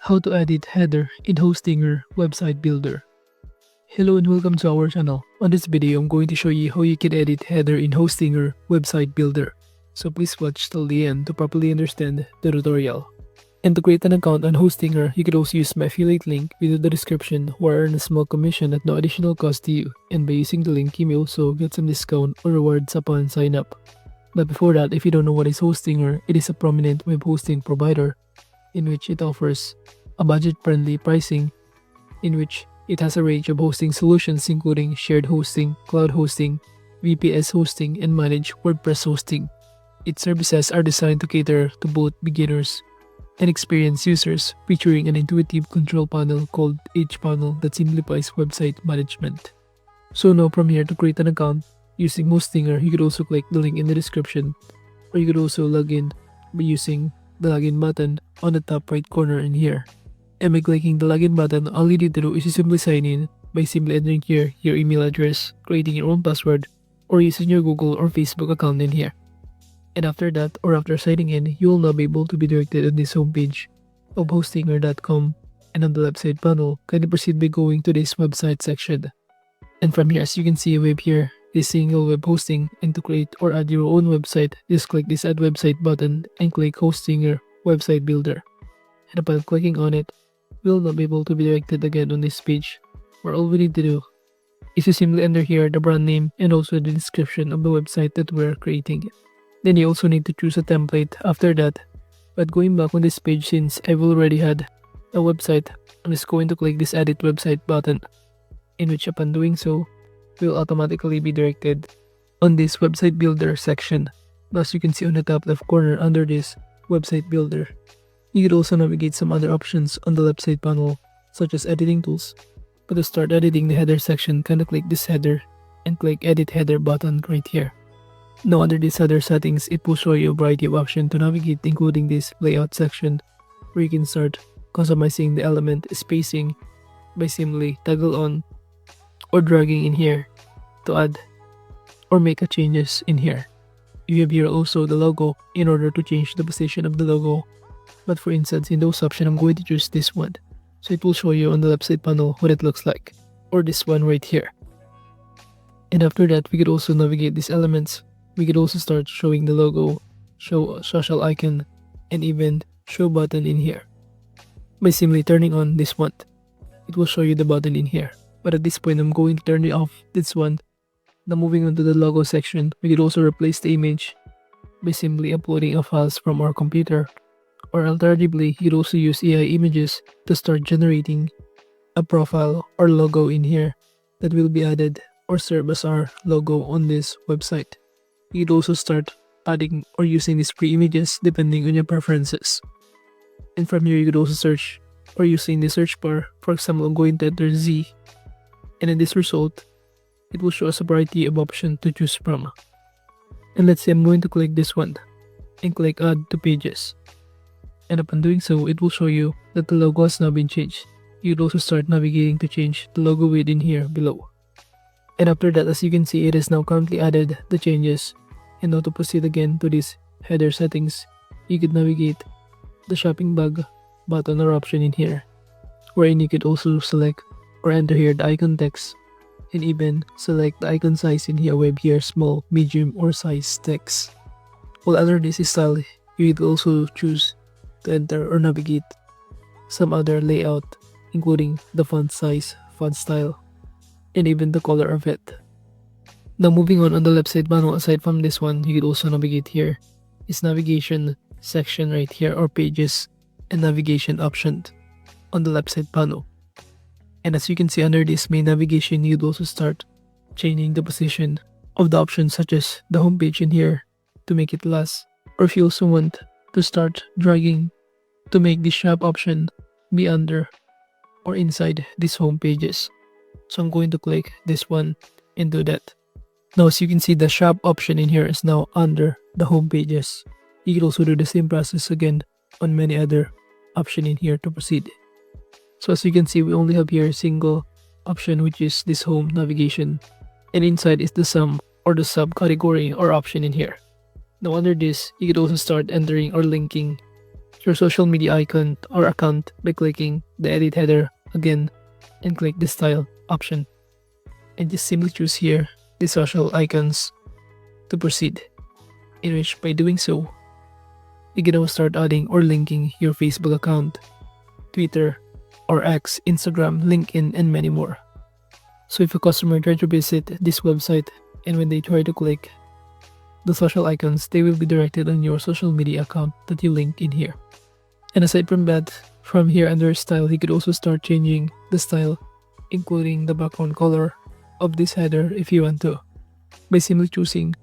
How to edit header in Hostinger website builder. Hello and welcome to our channel. On this video, I'm going to show you how you can edit header in Hostinger website builder. So please watch till the end to properly understand the tutorial. And to create an account on Hostinger, you could also use my affiliate link within the description where I earn a small commission at no additional cost to you. And by using the link, you may also get some discount or rewards upon sign up. But before that, if you don't know what is Hostinger, it is a prominent web hosting provider in which it offers a budget-friendly pricing, in which it has a range of hosting solutions including shared hosting, cloud hosting, VPS hosting, and managed WordPress hosting. Its services are designed to cater to both beginners and experienced users, featuring an intuitive control panel called H-Panel that simplifies website management. So now from here, to create an account using Hostinger, you could also click the link in the description, or you could also log in by using the login button on the top right corner in here. And by clicking the login button, all you need to do is to simply sign in by simply entering here your email address, creating your own password, or using your Google or Facebook account in here. And after that, or after signing in, you will now be able to be directed on this homepage of hostinger.com, and on the left side panel, kindly proceed by going to this website section. And from here, as you can see a web here, this single web hosting, and to create or add your own website, just click this add website button and click Hostinger website builder. And upon clicking on it, we'll now be able to be directed again on this page, where all we need to do is to simply enter here the brand name and also the description of the website that we're creating. Then you also need to choose a template after that. But going back on this page, since I've already had a website, I'm just going to click this edit website button, in which upon doing so, we'll automatically be directed on this website builder section. As you can see on the top left corner under this website builder, you could also navigate some other options on the left side panel, such as editing tools. But to start editing the header section, kind of click this header and click edit header button right here. Now under these header settings, it will show you a variety of options to navigate, including this layout section, where you can start customizing the element spacing by simply toggle on or dragging in here to add or make a changes in here. You have here also the logo in order to change the position of the logo. But for instance, in those options, I'm going to choose this one. So it will show you on the left side panel what it looks like, or this one right here. And after that, we could also navigate these elements. We could also start showing the logo, show a social icon, and even show button in here. By simply turning on this one, it will show you the button in here. But at this point, I'm going to turn it off, this one. Now moving on to the logo section, we could also replace the image by simply uploading a files from our computer. Or alternatively, you could also use AI images to start generating a profile or logo in here that will be added or serve as our logo on this website. You could also start adding or using these pre-images depending on your preferences. And from here, you could also search or using the search bar. For example, I'm going to enter Z, and in this result, it will show us a variety of options to choose from. And let's say I'm going to click this one and click add to pages. And upon doing so, it will show you that the logo has now been changed. You could also start navigating to change the logo within here below. And after that, as you can see, it is now currently added the changes. And now to proceed again to this header settings, you could navigate the shopping bag button or option in here, wherein you could also select or enter here the icon text, and even select the icon size in here, web here, small, medium, or size text. While under this style, you could also choose to enter or navigate some other layout, including the font size, font style, and even the color of it. Now moving on the left side panel, aside from this one, you could also navigate here is navigation section right here, or pages and navigation option on the left side panel. And as you can see under this main navigation, you'd also start changing the position of the options, such as the home page in here to make it last, or if you also want to start dragging to make the shop option be under or inside these home pages. So I'm going to click this one and do that. Now as you can see, the shop option in here is now under the home pages. You can also do the same process again on many other options in here to proceed. So as you can see, we only have here a single option, which is this home navigation, and inside is the sum or the subcategory or option in here. Now under this, you could also start entering or linking your social media icon or account by clicking the edit header again and click the style option. And just simply choose here the social icons to proceed, in which by doing so, you can now start adding or linking your Facebook account, Twitter, or X, Instagram, LinkedIn, and many more. So if a customer try to visit this website and when they try to click the social icons, they will be directed on your social media account that you link in here. And aside from that, from here under style, you could also start changing the style, including the background color of this header if you want to, by simply choosing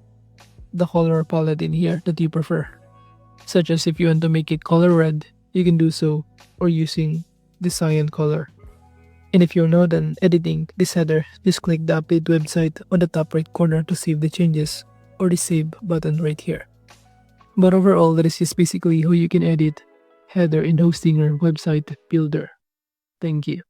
the color palette in here that you prefer. Such as if you want to make it color red, you can do so, or using the cyan color. And if you're now done editing this header, just click the update website on the top right corner to save the changes, or the save button right here. But overall, that is just basically how you can edit header in Hostinger website builder. Thank you.